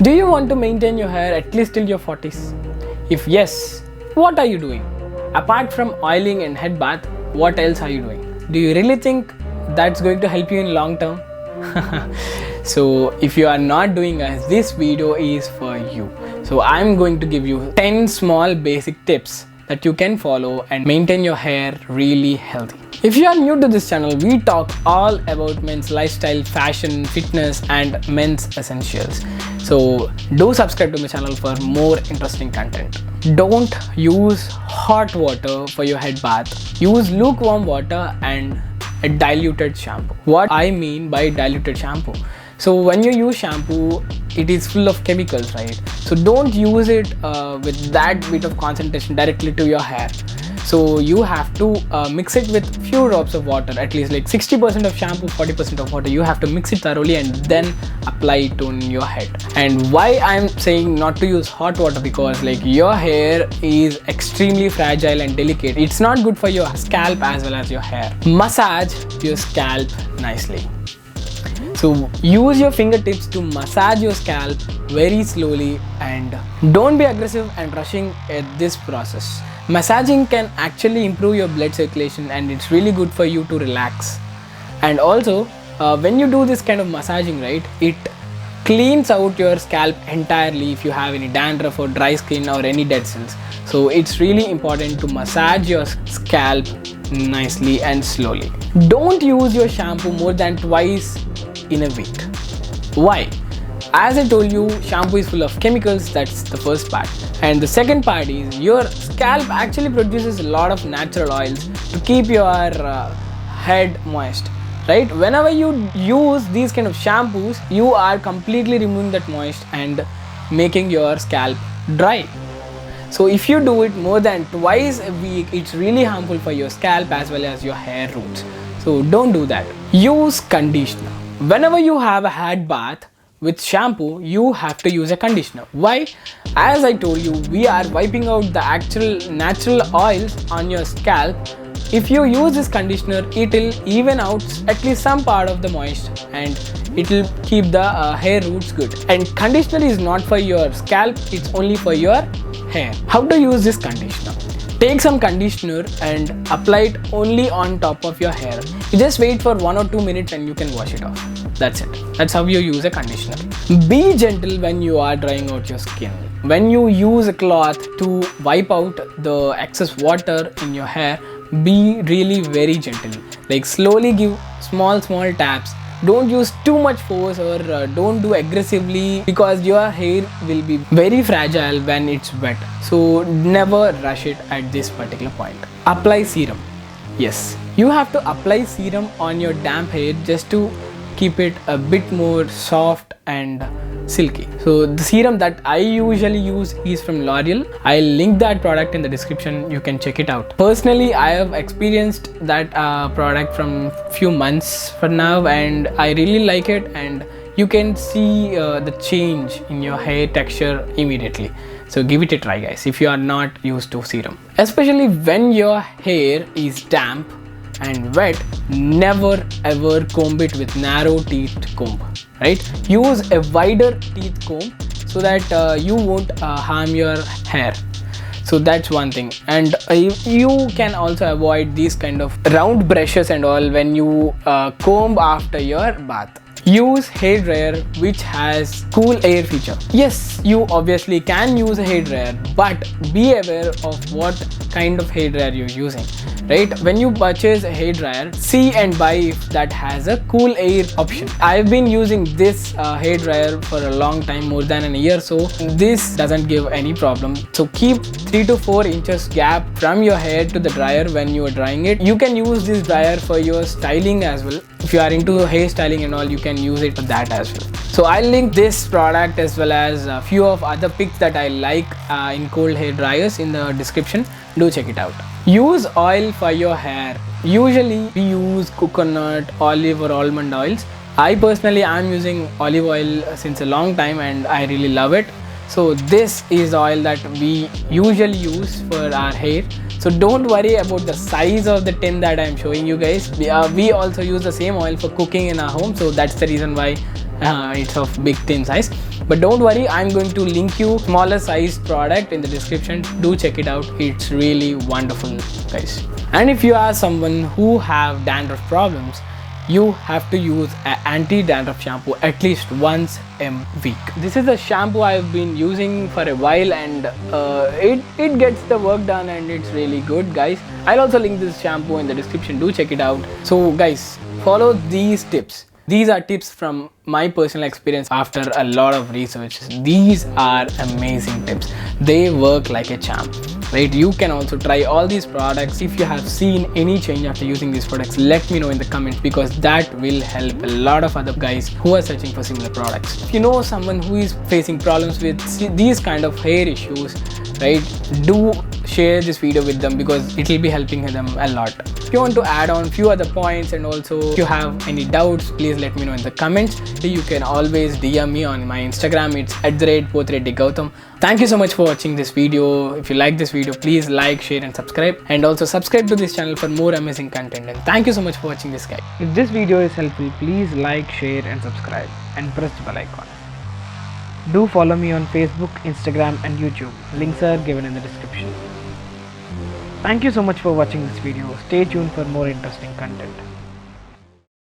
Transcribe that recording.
Do you want to maintain your hair at least till your 40s? If yes, what are you doing? Apart from oiling and head bath, what else are you doing? Do you really think that's going to help you in long term? So if you are not doing as, this video is for you. So I'm going to give you 10 small basic tips that you can follow and maintain your hair really healthy. If you are new to this channel, we talk all about men's lifestyle, fashion, fitness and men's essentials. So do subscribe to my channel for more interesting content. Don't use hot water for your head bath. Use lukewarm water and a diluted shampoo. What I mean by diluted shampoo? So when you use shampoo, it is full of chemicals, right? So don't use it with that bit of concentration directly to your hair. So you have to mix it with few drops of water, at least like 60% of shampoo, 40% of water. You have to mix it thoroughly and then apply it on your head. And why I'm saying not to use hot water, because like your hair is extremely fragile and delicate. It's not good for your scalp as well as your hair. Massage your scalp nicely. So use your fingertips to massage your scalp very slowly and don't be aggressive and rushing at this process. Massaging can actually improve your blood circulation and it's really good for you to relax. And also when you do this kind of massaging, right, it cleans out your scalp entirely if you have any dandruff or dry skin or any dead cells. So it's really important to massage your scalp nicely and slowly. Don't use your shampoo more than twice in a week. Why? As I told you, shampoo is full of chemicals. That's the first part. And the second part is your scalp actually produces a lot of natural oils to keep your head moist, right? Whenever you use these kind of shampoos, you are completely removing that moist and making your scalp dry. So if you do it more than twice a week, it's really harmful for your scalp as well as your hair roots. So don't do that. Use conditioner. Whenever you have a head bath with shampoo, you have to use a conditioner. Why? As I told you, we are wiping out the actual natural oils on your scalp. If you use this conditioner, it will even out at least some part of the moist and it will keep the hair roots good. And conditioner is not for your scalp, it's only for your hair. How to use this conditioner? Take some conditioner and apply it only on top of your hair. You just wait for 1 or 2 minutes and you can wash it off. That's it. That's how you use a conditioner. Be gentle when you are drying out your skin. When you use a cloth to wipe out the excess water in your hair, be really very gentle. Like slowly give small taps. Don't use too much force or don't do aggressively, because your hair will be very fragile when it's wet. So never rush it at this particular point. Apply serum. Yes, you have to apply serum on your damp hair just to keep it a bit more soft and silky. So the serum that I usually use is from L'Oreal. I'll link that product in the description. You can check it out. Personally, I have experienced that product from few months for now and I really like it, and you can see the change in your hair texture immediately. So give it a try, guys, if you are not used to serum. Especially when your hair is damp and wet, never ever comb it with narrow teeth comb, right? Use a wider teeth comb so that you won't harm your hair. So that's one thing. And you can also avoid these kind of round brushes and all when you comb after your bath. Use hair dryer which has cool air feature. Yes, you obviously can use a hair dryer, but be aware of what kind of hair dryer you're using, right? When you purchase a hair dryer, see and buy if that has a cool air option. I've been using this hair dryer for a long time, more than a year, so this doesn't give any problem. So keep 3 to 4 inches gap from your hair to the dryer when you are drying it. You can use this dryer for your styling as well. If you are into hair styling and all, you can use it for that as well. So I'll link this product as well as a few of other picks that I like in cold hair dryers in the description. Do check it out. Use oil for your hair. Usually we use coconut, olive or almond oils. I personally am using olive oil since a long time and I really love it. So this is oil that we usually use for our hair. So don't worry about the size of the tin that I am showing you guys. We also use the same oil for cooking in our home, so that's the reason why It's of big thin size, but don't worry, I'm going to link you smaller size product in the description. Do check it out, it's really wonderful, guys. And if you are someone who have dandruff problems, you have to use an anti-dandruff shampoo at least once a week. This is a shampoo I've been using for a while, and it gets the work done, and it's really good, guys. I'll also link this shampoo in the description. Do check it out. So guys, follow these tips. These are tips from my personal experience after a lot of research. These are amazing tips. They work like a charm, right? You can also try all these products. If you have seen any change after using these products, let me know in the comments, because that will help a lot of other guys who are searching for similar products. If you know someone who is facing problems with these kind of hair issues, right, do share this video with them, because it will be helping them a lot. If you want to add on few other points, and also if you have any doubts, please let me know in the comments. You can always DM me on my Instagram. It's @pothreddy_Gautam. Thank you so much for watching this video. If you like this video, please like, share and subscribe, and also subscribe to this channel for more amazing content. And thank you so much for watching this, guy. If this video is helpful, please like, share and subscribe, and press the bell icon. Do follow me on Facebook, Instagram and YouTube. Links are given in the description. Thank you so much for watching this video. Stay tuned for more interesting content.